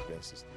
je vais insister.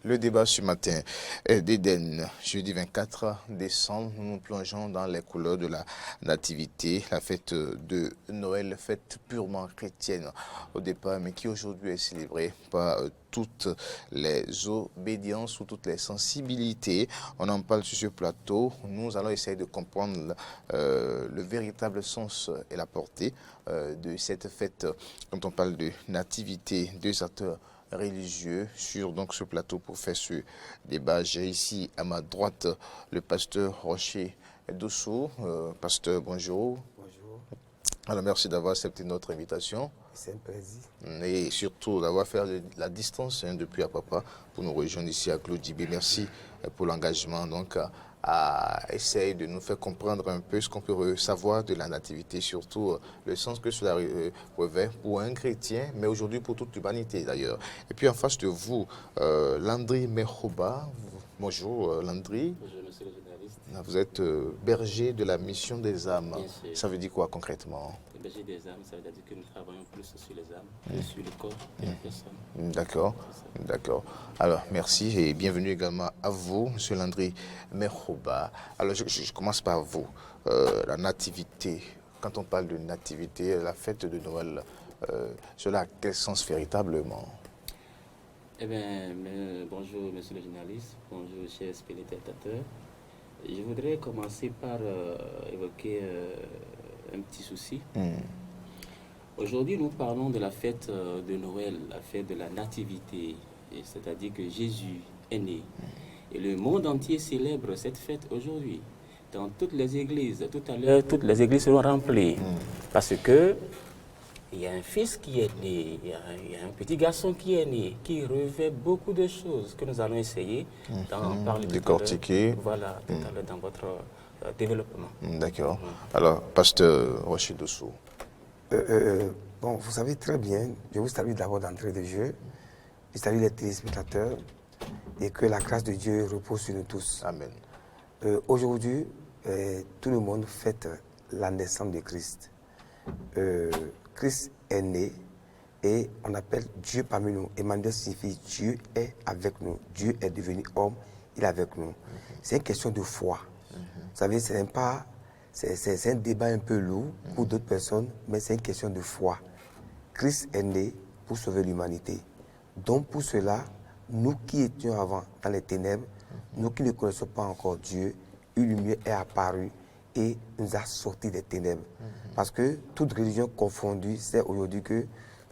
Le débat ce matin d'Éden, jeudi 24 décembre, nous nous plongeons dans les couleurs de la nativité, la fête de Noël, fête purement chrétienne au départ, mais qui aujourd'hui est célébrée par toutes les obédiences ou toutes les sensibilités. On en parle sur ce plateau. Nous allons essayer de comprendre le véritable sens et la portée de cette fête. Quand on parle de nativité, deux acteurs religieux sur donc ce plateau pour faire ce débat. J'ai ici à ma droite le pasteur Rocher Dosso. Pasteur, bonjour. Bonjour. Alors merci d'avoir accepté notre invitation. C'est un plaisir. Et surtout d'avoir fait la distance depuis Apapa pour nous rejoindre ici à Claude Dibé. Merci pour l'engagement donc à essayer de nous faire comprendre un peu ce qu'on peut savoir de la nativité, surtout le sens que cela revêt pour un chrétien, mais aujourd'hui pour toute l'humanité d'ailleurs. Et puis en face de vous, Landry Mehoba. Bonjour Landry. Bonjour monsieur le journaliste. Vous êtes berger de la mission des âmes. Bien sûr. Ça veut dire quoi concrètement? Le berger des âmes, ça veut dire que nous travaillons plus sur les âmes que sur le corps de la personne. D'accord, d'accord. Alors, merci et bienvenue également à vous, M. Landry Mehoba. Alors, je commence par vous. La nativité, quand on parle de nativité, la fête de Noël, cela a quel sens véritablement? Eh bien, bonjour monsieur le journaliste, bonjour chers téléspectateurs. Je voudrais commencer par évoquer un petit souci. Aujourd'hui, nous parlons de la fête de Noël, la fête de la nativité, c'est-à-dire que Jésus est né. Et le monde entier célèbre cette fête aujourd'hui. Dans toutes les églises, tout à l'heure, toutes les églises seront remplies. Parce que il y a un fils qui est né, il y a un petit garçon qui est né, qui revêt beaucoup de choses que nous allons essayer d'en parler décortiquer. Voilà, tout à l'heure dans votre développement. D'accord. Alors, pasteur Rocher Dosso. Bon, vous savez très bien, je vous salue d'abord d'entrée de jeu, je salue les téléspectateurs et que la grâce de Dieu repose sur nous tous. Amen. Aujourd'hui, tout le monde fête la naissance de Christ. Christ est né et on appelle Dieu parmi nous. Emmanuel signifie Dieu est avec nous. Dieu est devenu homme, il est avec nous. C'est une question de foi. Vous savez, c'est un débat un peu lourd pour d'autres personnes, mais c'est une question de foi. Christ est né pour sauver l'humanité. Donc pour cela, nous qui étions avant dans les ténèbres, nous qui ne connaissons pas encore Dieu, une lumière est apparue et nous a sortis des ténèbres. Parce que toute religion confondue sait aujourd'hui que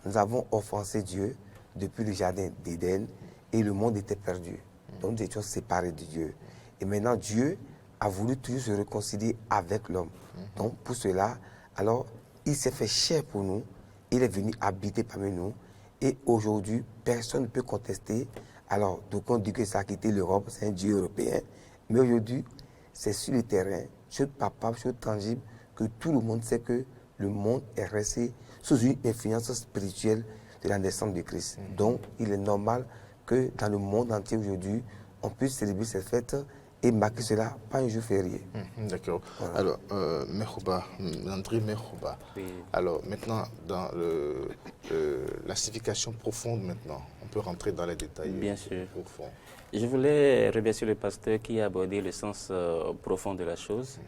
nous avons offensé Dieu depuis le jardin d'Éden et le monde était perdu. Donc nous étions séparés de Dieu. Et maintenant Dieu a voulu toujours se réconcilier avec l'homme. Donc pour cela, alors il s'est fait chair pour nous, il est venu habiter parmi nous et aujourd'hui personne ne peut contester. Alors donc on dit que ça a quitté l'Europe, c'est un Dieu européen, mais aujourd'hui c'est sur le terrain, chose palpable, chose tangible, que tout le monde sait que le monde est resté sous une influence spirituelle de la naissance de Christ. Donc, il est normal que dans le monde entier aujourd'hui, on puisse célébrer cette fête et marquer cela par un jour férié. D'accord. Voilà. Alors, Mehoba, Landry Mehoba. Oui. Alors, maintenant, dans la signification profonde, maintenant, on peut rentrer dans les détails Bien sûr. profonds. Je voulais remercier le pasteur qui a abordé le sens profond de la chose.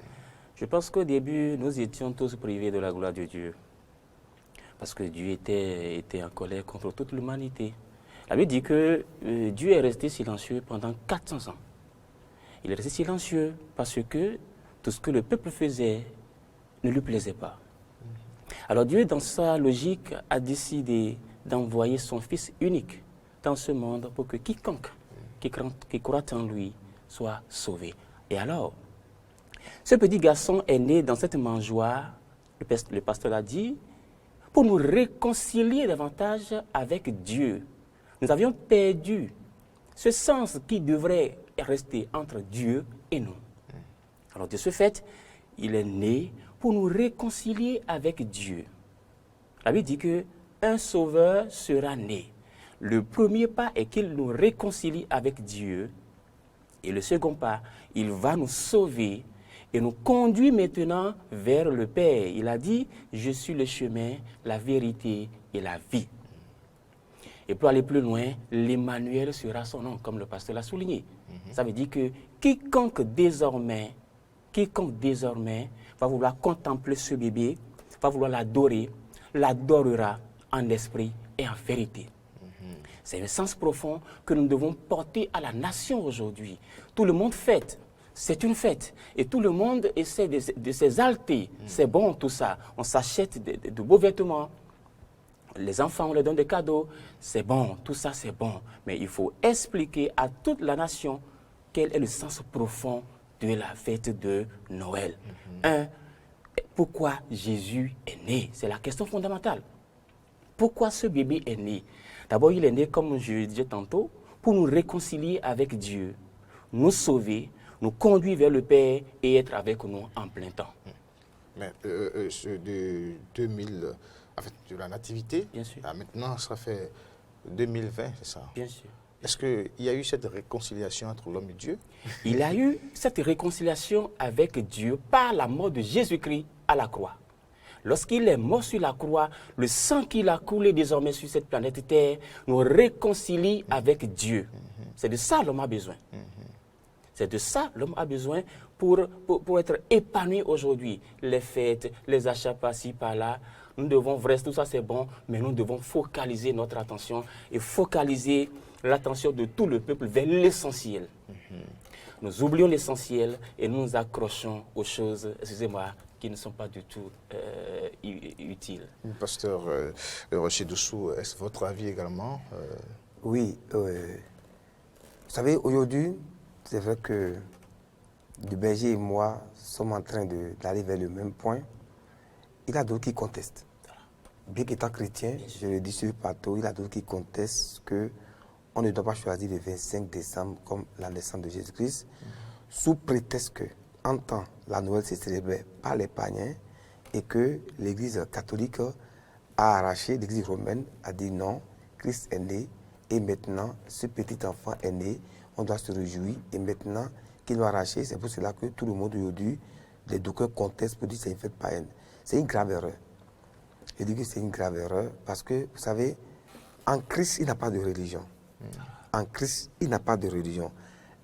Je pense qu'au début, nous étions tous privés de la gloire de Dieu. Parce que Dieu était en colère contre toute l'humanité. La Bible dit que Dieu est resté silencieux pendant 400 ans. Il est resté silencieux parce que tout ce que le peuple faisait ne lui plaisait pas. Alors Dieu, dans sa logique, a décidé d'envoyer son Fils unique dans ce monde pour que quiconque qui croit en lui soit sauvé. Et alors, ce petit garçon est né dans cette mangeoire, le pasteur l'a dit, pour nous réconcilier davantage avec Dieu. Nous avions perdu ce sens qui devrait rester entre Dieu et nous. Alors de ce fait, il est né pour nous réconcilier avec Dieu. La Bible dit qu'un sauveur sera né. Le premier pas est qu'il nous réconcilie avec Dieu Et le second pas, il va nous sauver et nous conduit maintenant vers le Père. Il a dit, je suis le chemin, la vérité et la vie. Et pour aller plus loin, l'Emmanuel sera son nom, comme le pasteur l'a souligné. Ça veut dire que quiconque désormais va vouloir contempler ce bébé, va vouloir l'adorer, l'adorera en esprit et en vérité. C'est un sens profond que nous devons porter à la nation aujourd'hui. Tout le monde fête, c'est une fête. Et tout le monde essaie de s'exalter. C'est bon tout ça. On s'achète de beaux vêtements. Les enfants, on leur donne des cadeaux. C'est bon, tout ça c'est bon. Mais il faut expliquer à toute la nation quel est le sens profond de la fête de Noël. Pourquoi Jésus est né? C'est la question fondamentale. Pourquoi ce bébé est né? D'abord, il est né, comme je disais tantôt, pour nous réconcilier avec Dieu, nous sauver, nous conduire vers le Père et être avec nous en plein temps. Mais de 2000, en fait, de la nativité, bien sûr. Maintenant, ça fait 2020, c'est ça? Bien sûr. Est-ce qu'il y a eu cette réconciliation entre l'homme et Dieu? Il y a eu cette réconciliation avec Dieu par la mort de Jésus-Christ à la croix. Lorsqu'il est mort sur la croix, le sang qu'il a coulé désormais sur cette planète Terre nous réconcilie avec Dieu. C'est de ça l'homme a besoin. C'est de ça l'homme a besoin pour être épanoui aujourd'hui. Les fêtes, les achats par-ci, par-là, nous devons, vrai, tout ça c'est bon, mais nous devons focaliser notre attention et focaliser l'attention de tout le peuple vers l'essentiel. Nous oublions l'essentiel et nous nous accrochons aux choses, excusez-moi, qui ne sont pas du tout utiles. Pasteur Rocher Doussou, est-ce votre avis également? Oui, vous savez, aujourd'hui, c'est vrai que le berger et moi sommes en train d'aller vers le même point. Il y a d'autres qui contestent. Bien qu'étant chrétien, je le dis sur le plateau, il y a d'autres qui contestent qu'on ne doit pas choisir le 25 décembre comme la naissance de Jésus-Christ, sous prétexte que, en temps, la Noël s'est célébrée par les païens et que l'Église catholique a arraché, l'Église romaine a dit non, Christ est né et maintenant ce petit enfant est né, on doit se réjouir et maintenant qu'il doit arracher, c'est pour cela que tout le monde aujourd'hui, les docteurs contestent pour dire que c'est une fête païenne. C'est une grave erreur. Je dis que c'est une grave erreur parce que, vous savez, en Christ, il n'y a pas de religion. En Christ, il n'y a pas de religion.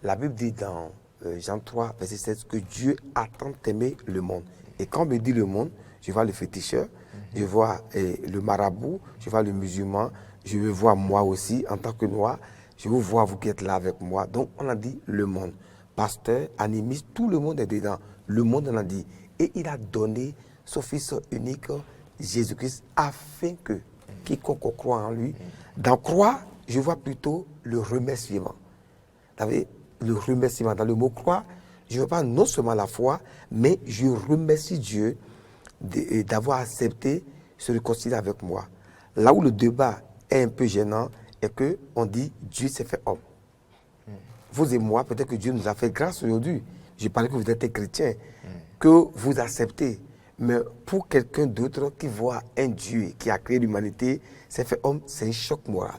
La Bible dit dans Jean 3, verset 16, que Dieu a tant aimé le monde. Et quand on me dit le monde, je vois le féticheur, je vois le marabout, je vois le musulman, je me vois moi aussi en tant que noir, je vous vois vous qui êtes là avec moi. Donc on a dit le monde. Pasteur, animiste, tout le monde est dedans. Le monde en a dit. Et il a donné son Fils unique, Jésus-Christ, afin que quiconque croit en lui, dans croire, je vois plutôt le remerciement. Vous savez, le remerciement. Dans le mot croire, je ne vois pas non seulement la foi, mais je remercie Dieu d'avoir accepté se réconcilier avec moi. Là où le débat est un peu gênant, est qu'on dit Dieu s'est fait homme. Vous et moi, peut-être que Dieu nous a fait grâce aujourd'hui. Je parlais que vous êtes chrétien, que vous acceptez. Mais pour quelqu'un d'autre qui voit un Dieu qui a créé l'humanité, s'est fait homme, c'est un choc moral.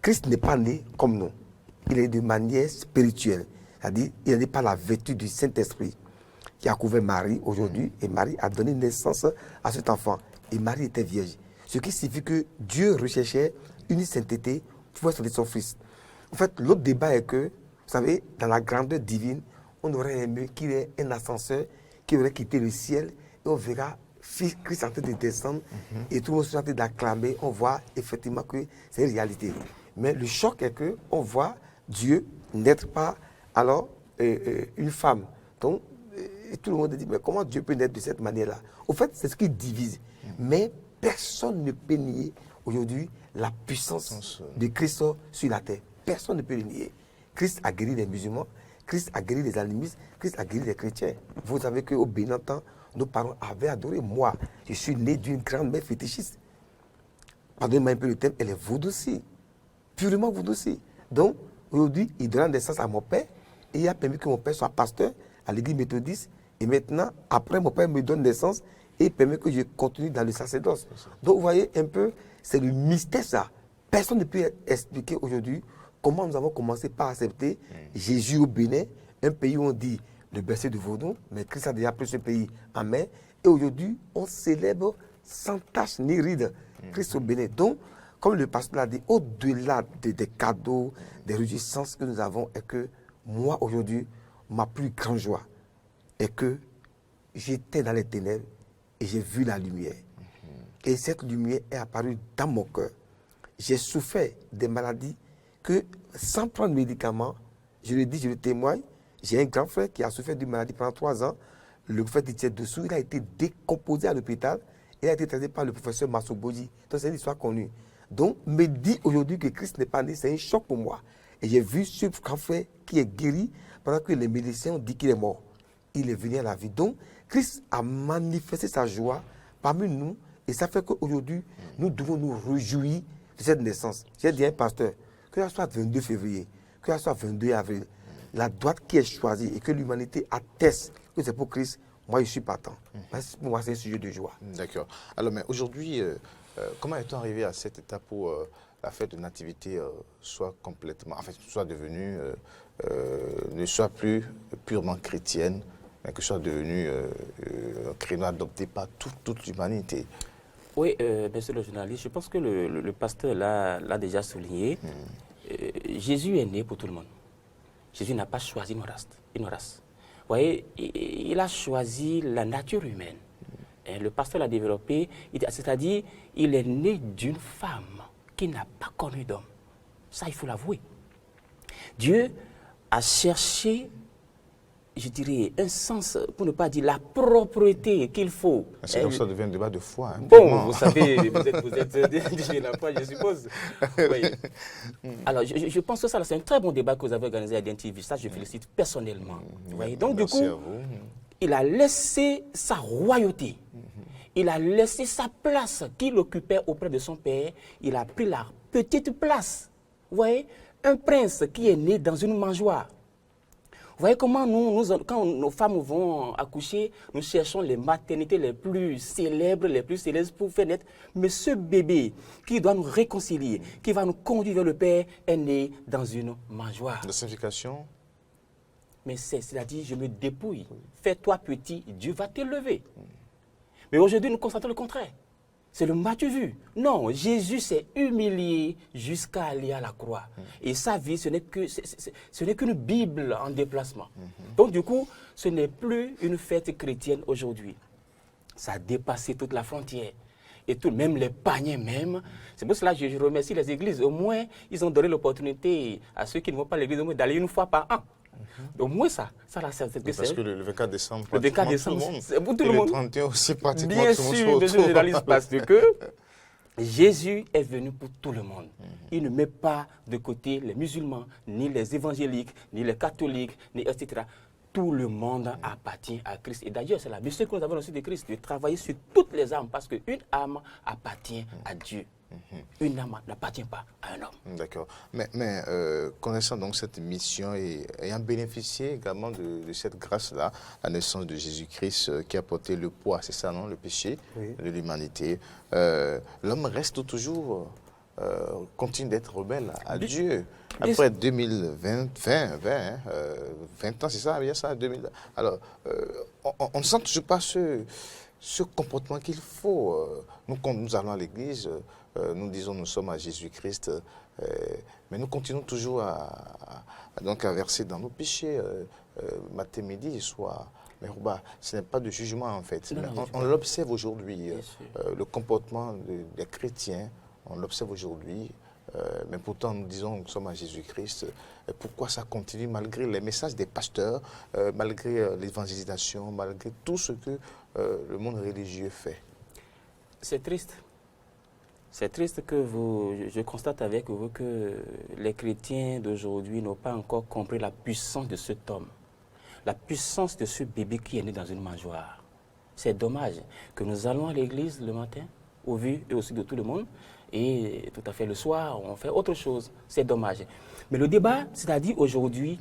Christ n'est pas né comme nous. Il est de manière spirituelle. C'est-à-dire, il est né par la vertu du Saint-Esprit qui a couvert Marie aujourd'hui. Et Marie a donné naissance à cet enfant. Et Marie était vierge. Ce qui signifie que Dieu recherchait une sainteté pour pouvoir sauver son fils. En fait, l'autre débat est que, vous savez, dans la grandeur divine, on aurait aimé qu'il y ait un ascenseur qui aurait quitté le ciel et on verra Christ en train de descendre et tout le monde est en train d'acclamer. On voit effectivement que c'est une réalité. Mais le choc est qu'on voit Dieu naître par alors une femme. Donc, tout le monde dit, mais comment Dieu peut naître de cette manière-là? Au fait, c'est ce qui divise. Mais personne ne peut nier aujourd'hui la puissance de Christ sur la terre. Personne ne peut le nier. Christ a guéri les musulmans, Christ a guéri les animistes, Christ a guéri les chrétiens. Vous savez qu'au Bénin, nos parents avaient adoré. Moi, je suis né d'une grande mère fétichiste. Pardonnez-moi un peu le thème, elle est vaudoucie. Purement vaudoucie. Donc, aujourd'hui, il donne naissance à mon père et il a permis que mon père soit pasteur à l'église méthodiste. Et maintenant, après, mon père me donne naissance et il permet que je continue dans le sacerdoce. Donc, vous voyez un peu, c'est le mystère ça. Personne ne peut expliquer aujourd'hui comment nous avons commencé par accepter Jésus au Bénin, un pays où on dit le berceau de Vaudon, mais Christ a déjà pris ce pays en main. Et aujourd'hui, on célèbre sans tache ni ride Christ au Bénin. Donc, comme le pasteur l'a dit, au-delà des cadeaux, des réjouissances que nous avons, est que moi, aujourd'hui, ma plus grande joie est que j'étais dans les ténèbres et j'ai vu la lumière. Et cette lumière est apparue dans mon cœur. J'ai souffert des maladies que, sans prendre de médicaments, je le dis, je le témoigne, j'ai un grand frère qui a souffert d'une maladie pendant 3 ans. Le frère était dessous, il a été décomposé à l'hôpital. Il a été traité par le professeur Massoboji. Donc c'est une histoire connue. Donc, me dit aujourd'hui que Christ n'est pas né, c'est un choc pour moi. Et j'ai vu ce grand frère qui est guéri pendant que les médecins ont dit qu'il est mort. Il est venu à la vie. Donc, Christ a manifesté sa joie parmi nous. Et ça fait qu'aujourd'hui, nous devons nous réjouir de cette naissance. J'ai dit à un pasteur, que ce soit 22 février, que ce soit 22 avril, la date qui est choisie et que l'humanité atteste que c'est pour Christ, moi je suis partant. Pour moi, c'est un sujet de joie. D'accord. Alors, mais aujourd'hui, comment est-on arrivé à cette étape où la fête de nativité soit complètement, soit devenue, ne soit plus purement chrétienne, mais que soit devenue un créneau adopté par toute l'humanité? Oui, monsieur le journaliste, je pense que le pasteur l'a déjà souligné. Jésus est né pour tout le monde. Jésus n'a pas choisi une race. Vous voyez, il a choisi la nature humaine. Et le pasteur l'a développé, c'est-à-dire il est né d'une femme qui n'a pas connu d'homme. Ça, il faut l'avouer. Dieu a cherché, je dirais, un sens, pour ne pas dire la propreté qu'il faut. C'est comme ça devient un débat de foi. Hein, bon, vous savez, vous êtes de la foi, je suppose. Oui. Alors, je pense que ça, c'est un très bon débat que vous avez organisé à DNTV. Ça, je félicite personnellement. Vous voyez. Donc, du coup, il a laissé sa royauté. Il a laissé sa place qu'il occupait auprès de son père. Il a pris la petite place. Vous voyez, un prince qui est né dans une mangeoire. Vous voyez comment quand nos femmes vont accoucher, nous cherchons les maternités les plus célèbres, les plus célestes pour faire naître. Mais ce bébé qui doit nous réconcilier, qui va nous conduire vers le Père, est né dans une mangeoire. La signification? Mais c'est-à-dire, je me dépouille. Fais-toi petit, Dieu va t'élever. Mais aujourd'hui, nous constatons le contraire. C'est le m'as-tu vu? Non, Jésus s'est humilié jusqu'à aller à la croix. Et sa vie, ce n'est qu'une Bible en déplacement. Donc du coup, ce n'est plus une fête chrétienne aujourd'hui. Ça a dépassé toute la frontière. Et tout, même les paniers même. C'est pour cela que je remercie les églises. Au moins, ils ont donné l'opportunité à ceux qui ne vont pas à l'église d'aller une fois par an. Au moins ça la certitude. Parce que le 24 décembre, le 24 décembre, c'est pour tout le monde. Le 31 aussi, pratiquement bien tout le monde. Bien sûr, monsieur le journaliste, parce que Jésus est venu pour tout le monde. Il ne met pas de côté les musulmans, ni les évangéliques, ni les catholiques, ni etc. Tout le monde appartient à Christ. Et d'ailleurs, c'est la mission que nous avons reçue de Christ, de travailler sur toutes les âmes, parce qu'une âme appartient à Dieu. Une âme n'appartient pas à un homme. D'accord. Mais connaissant donc cette mission et ayant bénéficié également de cette grâce-là, la naissance de Jésus-Christ qui a porté le poids, c'est ça, non, le péché de l'humanité, l'homme reste toujours, continue d'être rebelle à Dieu. Après 2020, 20 ans, c'est ça, il y a ça, 2000. Alors, on ne sent toujours pas ce comportement qu'il faut. Nous, quand nous allons à l'église, nous disons nous sommes à Jésus-Christ, mais nous continuons toujours à verser dans nos péchés, matin, midi et soir. Mais ce n'est pas de jugement en fait. Non, on l'observe aujourd'hui, le comportement des chrétiens, on l'observe aujourd'hui. Mais pourtant, nous disons que nous sommes à Jésus-Christ. Pourquoi ça continue malgré les messages des pasteurs, malgré l'évangélisation, malgré tout ce que le monde religieux fait? C'est triste. C'est triste que je constate avec vous que les chrétiens d'aujourd'hui n'ont pas encore compris la puissance de cet homme, la puissance de ce bébé qui est né dans une mangeoire. C'est dommage que nous allons à l'église le matin, au vu et aussi de tout le monde, et tout à fait le soir, on fait autre chose. C'est dommage. Mais le débat, c'est-à-dire aujourd'hui,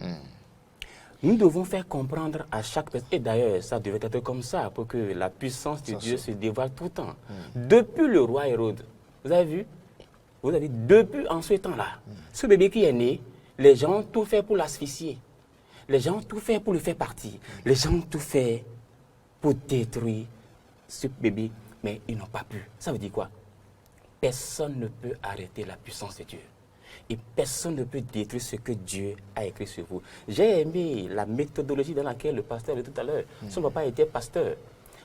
nous devons faire comprendre à chaque personne, et d'ailleurs, ça devait être comme ça, pour que la puissance de Dieu se dévoile tout le temps. Depuis le roi Hérode, vous avez vu? Vous avez vu, depuis en ce temps-là, ce bébé qui est né, Les gens ont tout fait pour l'asphyxier. Les gens ont tout fait pour le faire partir. Les gens ont tout fait pour détruire ce bébé, mais ils n'ont pas pu. Ça veut dire quoi? Personne ne peut arrêter la puissance de Dieu. Et personne ne peut détruire ce que Dieu a écrit sur vous. J'ai aimé la méthodologie dans laquelle le pasteur de tout à l'heure. Son papa était pasteur.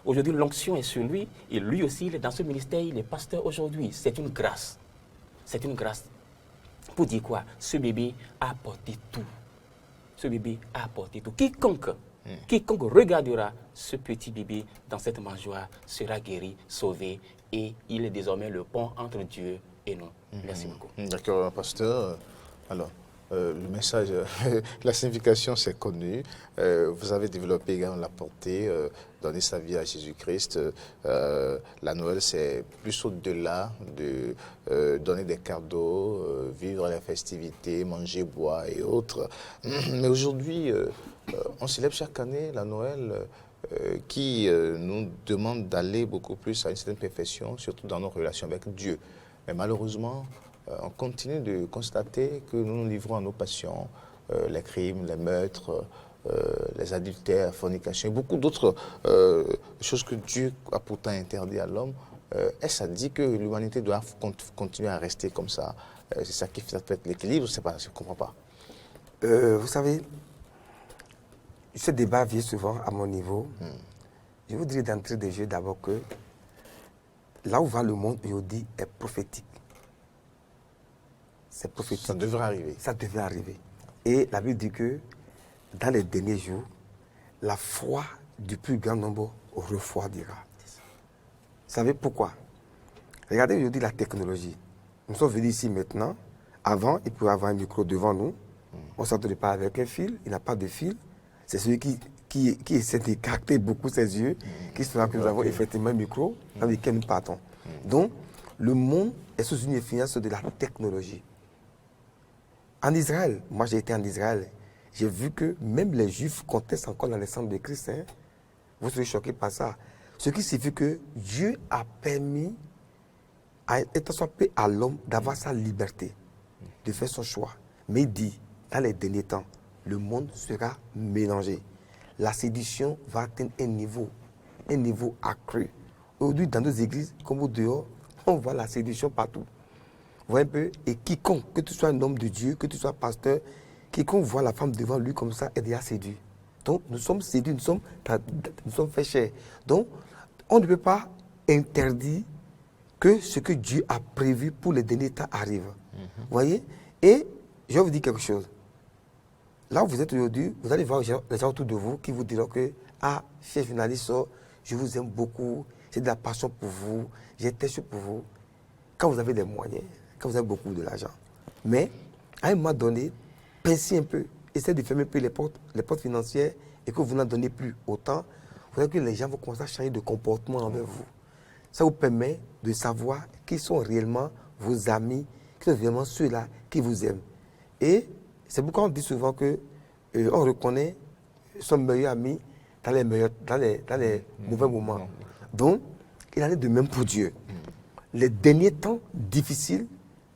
Aujourd'hui, l'onction est sur lui. Et lui aussi, il est dans ce ministère, il est pasteur aujourd'hui. C'est une grâce. C'est une grâce. Pour dire quoi? Ce bébé a apporté tout. Ce bébé a apporté tout. Quiconque regardera ce petit bébé dans cette mangeoire sera guéri, sauvé. Et il est désormais le pont entre Dieu et nous. Merci beaucoup. D'accord, pasteur. Alors, le message, la signification, c'est connu. Vous avez développé également la portée, donner sa vie à Jésus-Christ. La Noël, c'est plus au-delà de donner des cadeaux, vivre les festivités, manger, boire et autres. Mais aujourd'hui, on célèbre chaque année la Noël qui nous demande d'aller beaucoup plus à une certaine perfection, surtout dans nos relations avec Dieu. Mais malheureusement, on continue de constater que nous nous livrons à nos passions, les crimes, les meurtres, les adultères, la fornication, et beaucoup d'autres choses que Dieu a pourtant interdit à l'homme. Est-ce à dire que l'humanité doit continuer à rester comme ça? C'est ça qui fait l'équilibre? Je ne comprends pas. Vous savez, ce débat vient souvent à mon niveau. Je vous dirais d'entrée de jeu d'abord que là où va le monde aujourd'hui est prophétique. C'est prophétique. Ça devrait arriver. Ça devrait arriver. Et la Bible dit que dans les derniers jours, la foi du plus grand nombre refroidira. Vous savez pourquoi? Regardez aujourd'hui la technologie. Nous sommes venus ici maintenant. Avant, il pouvait avoir un micro devant nous. On ne s'entendait pas avec un fil. Il n'a pas de fil. C'est celui qui essaie de capter beaucoup ses yeux, qui sera que nous avons effectivement un micro dans lequel nous partons. Donc, le monde est sous une influence de la technologie. En Israël, moi j'ai été en Israël, j'ai vu que même les Juifs contestent encore la naissance de Christ. Vous serez choqués par ça. Ce qui signifie que Dieu a permis à l'homme d'avoir sa liberté, de faire son choix. Mais il dit, dans les derniers temps, le monde sera mélangé. La séduction va atteindre un niveau accru. Aujourd'hui, dans nos églises, comme au dehors, on voit la séduction partout. Vous voyez un peu? Et quiconque, que tu sois un homme de Dieu, que tu sois pasteur, quiconque voit la femme devant lui comme ça est déjà séduit. Donc, nous sommes séduits, nous sommes faits chers. Donc, on ne peut pas interdire que ce que Dieu a prévu pour les derniers temps arrive. Vous voyez? Et je vais vous dire quelque chose. Là où vous êtes aujourd'hui, vous allez voir les gens autour de vous qui vous diront que, ah, cher journaliste, je vous aime beaucoup, j'ai de la passion pour vous, j'ai tel chose pour vous. Quand vous avez des moyens, quand vous avez beaucoup de l'argent. Mais, à un moment donné, pensez un peu, essayez de fermer un peu les portes financières et que vous n'en donnez plus autant. Vous voyez que les gens vont commencer à changer de comportement envers vous. Ça vous permet de savoir qui sont réellement vos amis, qui sont vraiment ceux-là qui vous aiment. Et c'est pourquoi on dit souvent que on reconnaît son meilleur ami dans les mauvais moments. Donc, il en est de même pour Dieu. Les derniers temps difficiles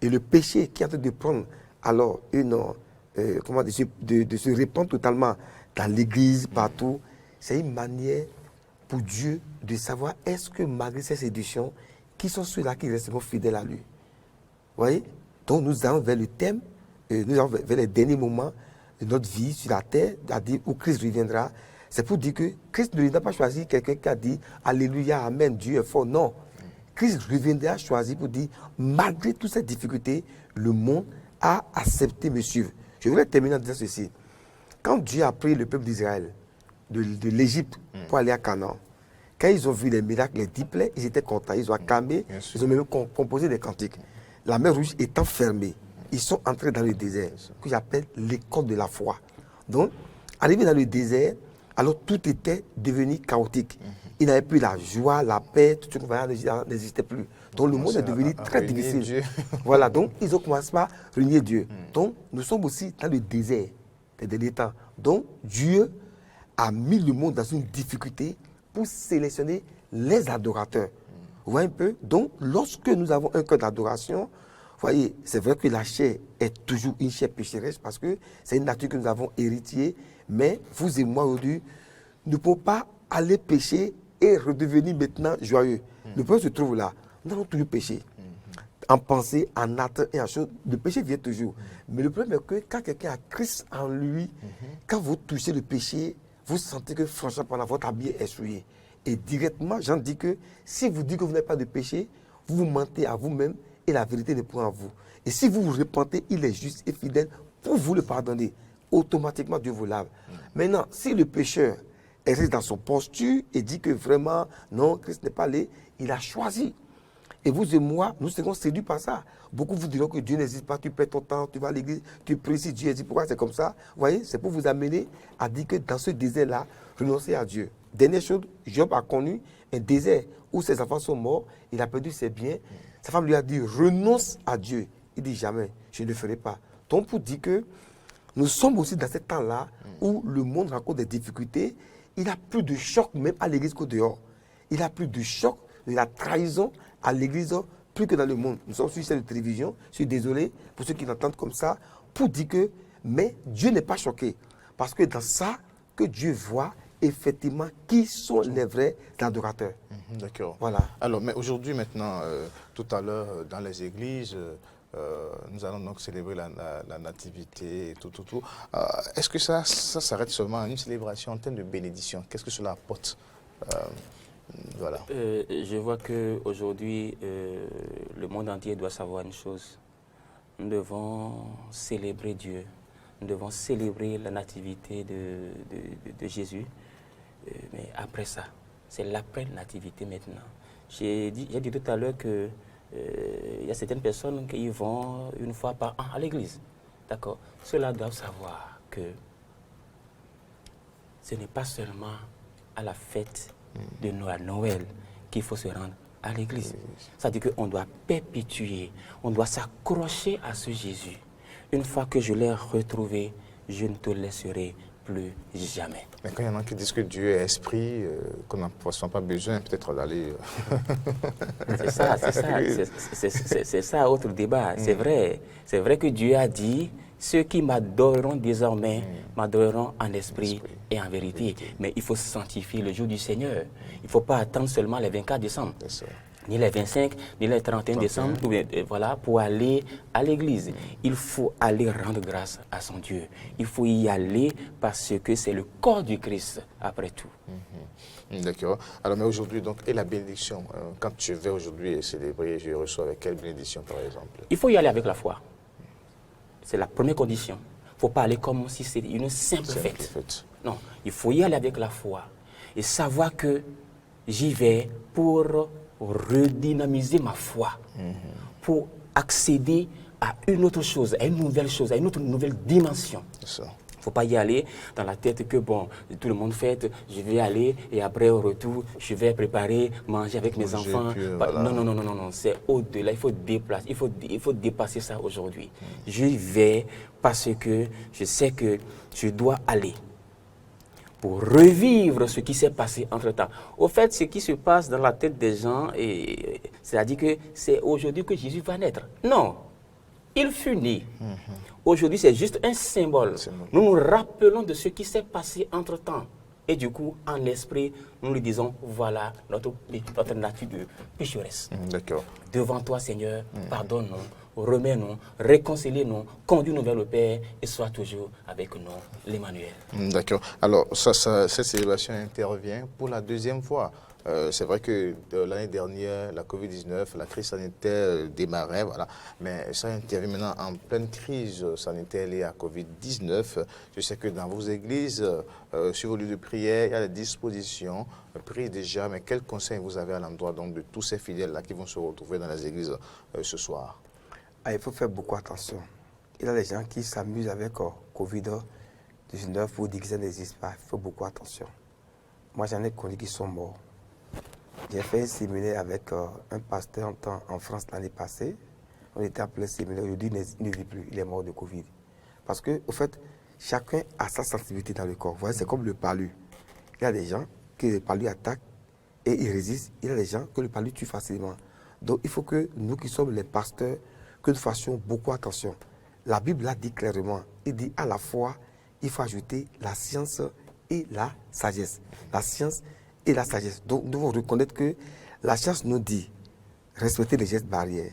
et le péché qui est en train de prendre alors de se répandre totalement dans l'église, partout, c'est une manière pour Dieu de savoir est-ce que malgré ces séductions, qui sont ceux-là qui resteront fidèles à lui. Vous voyez? Donc nous allons vers le thème, nous allons vers les derniers moments de notre vie sur la terre, c'est-à-dire où Christ reviendra. C'est pour dire que Christ ne n'a pas choisi quelqu'un qui a dit Alléluia, Amen, Dieu est fort. Non. Christ reviendra choisir pour dire, malgré toutes ces difficultés, le monde a accepté de me suivre. Je voulais terminer en disant ceci. Quand Dieu a pris le peuple d'Israël de l'Égypte pour aller à Canaan, quand ils ont vu les miracles, les 10 plaies, ils étaient contents. Ils ont acclamé, ils ont même composé des cantiques. La mer Rouge étant fermée, ils sont entrés dans le désert, que j'appelle l'école de la foi. Donc, arrivés dans le désert, alors tout était devenu chaotique. Il n'avait plus la joie, la paix, tout ce qu'on voyait n'existait plus. Donc le monde est devenu très difficile. Voilà, donc ils ont commencé à renier Dieu. Donc nous sommes aussi dans le désert des derniers temps. Donc Dieu a mis le monde dans une difficulté pour sélectionner les adorateurs. Vous voyez un peu? Donc lorsque nous avons un cœur d'adoration, voyez, c'est vrai que la chair est toujours une chair pécheresse parce que c'est une nature que nous avons héritée, mais vous et moi aujourd'hui ne pouvons pas aller pécher et redevenir maintenant joyeux. Le problème se trouve là. Nous allons toujours pécher. En pensée, en acte et en chose, le péché vient toujours. Mais le problème est que quand quelqu'un a Christ en lui, quand vous touchez le péché, vous sentez que franchement, pendant votre habit est souillé. Et directement, j'en dis que si vous dites que vous n'avez pas de péché, vous vous mentez à vous-même et la vérité n'est point en vous. Et si vous vous repentez, il est juste et fidèle pour vous le pardonner. Automatiquement, Dieu vous lave. Maintenant, si le pécheur reste dans son posture et dit que vraiment, non, Christ n'est pas allé, il a choisi. Et vous et moi, nous serons séduits par ça. Beaucoup vous diront que Dieu n'existe pas, tu perds ton temps, tu vas à l'église, tu précises Dieu existe. Pourquoi c'est comme ça? Vous voyez, c'est pour vous amener à dire que dans ce désert-là, renoncez à Dieu. Dernière chose, Job a connu un désert où ses enfants sont morts, il a perdu ses biens. Sa femme lui a dit, renonce à Dieu. Il dit, jamais, je ne le ferai pas. Donc pour dire que nous sommes aussi dans ce temps-là où le monde rencontre des difficultés. Il a plus de choc même à l'église qu'au dehors. Il a plus de choc de la trahison à l'église plus que dans le monde. Nous sommes sur cette télévision, je suis désolé pour ceux qui l'entendent comme ça, pour dire que, mais Dieu n'est pas choqué. Parce que dans ça, que Dieu voit effectivement qui sont les vrais adorateurs. D'accord. Voilà. Alors, mais aujourd'hui, maintenant, tout à l'heure, dans les églises, nous allons donc célébrer la nativité et tout. Est-ce que ça s'arrête seulement à une célébration en termes de bénédiction? Qu'est-ce que cela apporte? Voilà. Je vois qu'aujourd'hui, le monde entier doit savoir une chose. Nous devons célébrer Dieu. Nous devons célébrer la nativité de Jésus. Mais après ça, c'est l'après-nativité maintenant. J'ai dit tout à l'heure que il y a certaines personnes qui vont une fois par an à l'église. D'accord. Ceux-là doivent savoir que ce n'est pas seulement à la fête de Noël qu'il faut se rendre à l'église. C'est-à-dire qu'on doit perpétuer, on doit s'accrocher à ce Jésus. Une fois que je l'ai retrouvé, je ne te laisserai plus jamais. Mais quand il y en a qui disent que Dieu est esprit, qu'on n'a pas besoin peut-être d'aller... C'est ça, autre débat. C'est vrai que Dieu a dit, ceux qui m'adoreront désormais m'adoreront en esprit et en vérité. Mais il faut se sanctifier le jour du Seigneur. Il ne faut pas attendre seulement les 24 décembre. Ni les 25, ni les 31 décembre, voilà, pour aller à l'église. Il faut aller rendre grâce à son Dieu. Il faut y aller parce que c'est le corps du Christ, après tout. D'accord. Alors, mais aujourd'hui, donc, et la bénédiction, quand je vais aujourd'hui célébrer, je reçois avec quelle bénédiction, par exemple? Il faut y aller avec la foi. C'est la première condition. Il ne faut pas aller comme si c'était une simple fête. Non, il faut y aller avec la foi et savoir que j'y vais pour redynamiser ma foi, pour accéder à une autre chose, à une nouvelle chose, à une autre nouvelle dimension. Il ne faut pas y aller dans la tête que, bon, tout le monde fête, je vais aller et après au retour, je vais préparer, manger avec mes enfants. Voilà. Non, c'est au-delà, il faut dépasser ça aujourd'hui. Je vais parce que je sais que je dois aller pour revivre ce qui s'est passé entre-temps. Au fait, ce qui se passe dans la tête des gens, c'est-à-dire que c'est aujourd'hui que Jésus va naître. Non, il fut né. Aujourd'hui, c'est juste un symbole. Nous nous rappelons de ce qui s'est passé entre-temps. Et du coup, en esprit, nous lui disons, voilà notre nature de pécheresse. D'accord. Devant toi, Seigneur, pardonne-nous, remets-nous, réconcilie-nous, conduis-nous vers le Père et sois toujours avec nous, l'Emmanuel. D'accord. Alors, cette célébration intervient pour la deuxième fois. C'est vrai que l'année dernière, la Covid-19, la crise sanitaire démarrait, voilà. Mais ça intervient maintenant en pleine crise sanitaire liée à Covid-19. Je sais que dans vos églises, sur vos lieux de prière, il y a des dispositions prises déjà. Mais quel conseil vous avez à l'endroit donc de tous ces fidèles-là qui vont se retrouver dans les églises ce soir? Il faut faire beaucoup attention. Il y a des gens qui s'amusent avec Covid-19 pour dire que ça n'existe pas. Il faut beaucoup attention. Moi, j'en ai connus qui sont morts. J'ai fait un séminaire avec un pasteur en France l'année passée. On était appelé séminaire. Aujourd'hui, il ne vit plus. Il est mort de Covid. Parce que, au fait, chacun a sa sensibilité dans le corps. Vous voyez, c'est comme le palu. Il y a des gens que le palu attaque et ils résistent. Il y a des gens que le palu tue facilement. Donc, il faut que nous qui sommes les pasteurs, que nous fassions beaucoup attention. La Bible l'a dit clairement. Il dit à la fois, il faut ajouter la science et la sagesse. La science et la sagesse. Donc, nous devons reconnaître que la science nous dit, respectez les gestes barrières,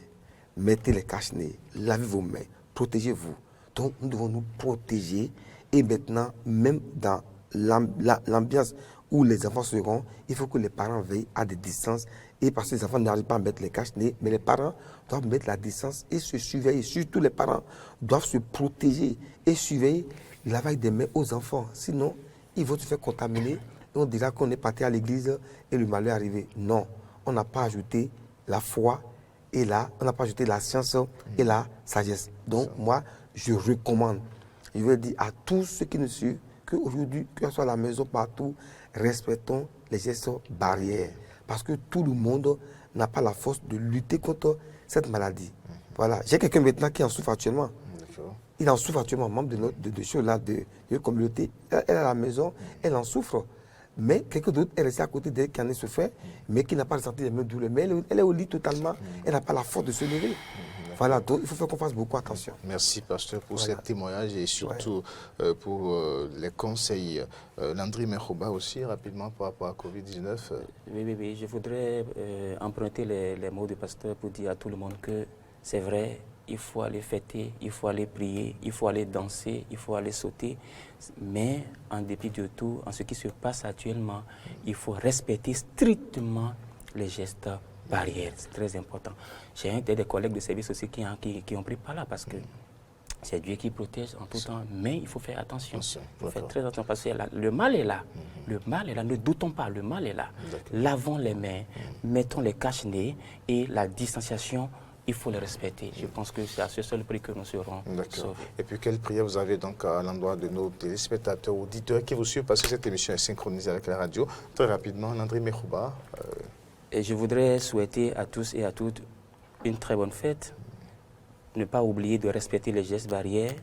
mettez les cache-nez, lavez vos mains, protégez-vous. Donc, nous devons nous protéger. Et maintenant, même dans l'ambiance où les enfants seront, il faut que les parents veillent à des distances. Et parce que les enfants n'arrivent pas à mettre les cache-nez, mais les parents doivent mettre la distance et se surveiller. Surtout les parents doivent se protéger et surveiller le lavage des mains aux enfants. Sinon, ils vont se faire contaminer et on dira qu'on est parti à l'église et le malheur est arrivé. Non, on n'a pas ajouté la foi et on n'a pas ajouté la science et la sagesse. Donc moi, je recommande, je veux dire à tous ceux qui nous suivent, qu'aujourd'hui, que ce soit à la maison, partout, respectons les gestes barrières. Parce que tout le monde n'a pas la force de lutter contre cette maladie. Voilà. J'ai quelqu'un maintenant qui en souffre actuellement. Il en souffre actuellement, membre de notre communauté. Elle est à la maison, elle en souffre. Mais quelqu'un d'autre est resté à côté d'elle qui en est souffert, mais qui n'a pas ressenti les mêmes douleurs. Mais elle est au lit totalement, elle n'a pas la force de se lever. Voilà, donc il faut faire qu'on fasse beaucoup attention. Merci, pasteur, pour ce témoignage et surtout pour les conseils. Landry Mehoba aussi, rapidement, par rapport à Covid-19. Oui, je voudrais emprunter les mots du pasteur pour dire à tout le monde que c'est vrai, il faut aller fêter, il faut aller prier, il faut aller danser, il faut aller sauter. Mais en dépit de tout, en ce qui se passe actuellement, il faut respecter strictement les gestes barrières. C'est très important. J'ai des collègues de service aussi qui ont pris par là parce que c'est Dieu qui protège en tout temps. Mais il faut faire attention. Il faut faire très attention parce que le mal est là. Le mal est là. Ne doutons pas, le mal est là. Lavons les mains, mettons les cache-nez et la distanciation. Il faut les respecter. Je pense que c'est à ce seul prix que nous serons sauvés. Et puis, quelle prière vous avez donc à l'endroit de nos téléspectateurs, auditeurs qui vous suivent, parce que cette émission est synchronisée avec la radio. Très rapidement, Landry Mehoba. Et je voudrais souhaiter à tous et à toutes une très bonne fête. Ne pas oublier de respecter les gestes barrières.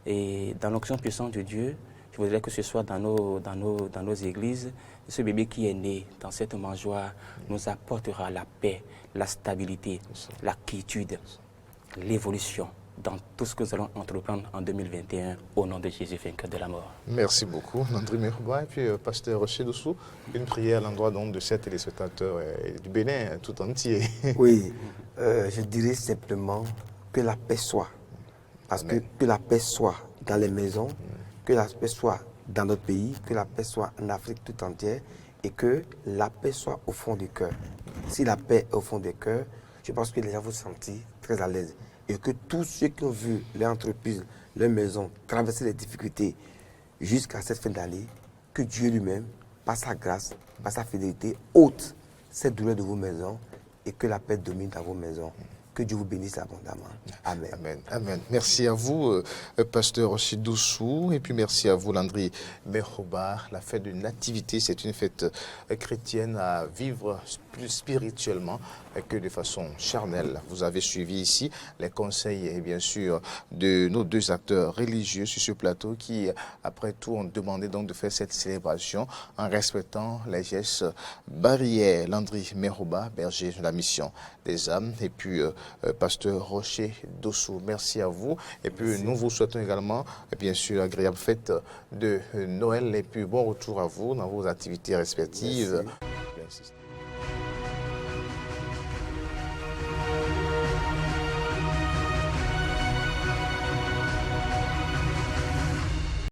Et dans l'onction puissante de Dieu, je voudrais que ce soit dans nos églises, ce bébé qui est né dans cette mangeoire nous apportera la paix, la stabilité, la quiétude, l'évolution dans tout ce que nous allons entreprendre en 2021 au nom de Jésus, vainqueur de la mort. Merci beaucoup, Landry Mehoba. Et puis, pasteur Rocher Dossou, une prière à l'endroit de ces téléspectateurs du Bénin tout entier. Oui, je dirais simplement que la paix soit. Parce que la paix soit dans les maisons, que la paix soit dans notre pays, que la paix soit en Afrique tout entière et que la paix soit au fond du cœur. Si la paix est au fond du cœur, je pense que les gens vont se sentir très à l'aise. Et que tous ceux qui ont vu leur entreprise, leur maison traverser les difficultés jusqu'à cette fin d'année, que Dieu lui-même, par sa grâce, par sa fidélité, ôte cette douleur de vos maisons et que la paix domine dans vos maisons. Que Dieu vous bénisse abondamment. Amen. Amen. Amen. Merci à vous, pasteur Rocher Dossou, et puis merci à vous, Landry Mehoba. La fête de nativité, c'est une fête chrétienne à vivre plus spirituellement que de façon charnelle. Vous avez suivi ici les conseils, et bien sûr, de nos deux acteurs religieux sur ce plateau qui, après tout, ont demandé donc de faire cette célébration en respectant les gestes barrières. Landry Mehoba, berger de la mission des âmes, et puis pasteur Rocher Dossou. Merci à vous. Et puis nous vous souhaitons également, bien sûr, agréable fête de Noël et puis bon retour à vous dans vos activités respectives. Merci.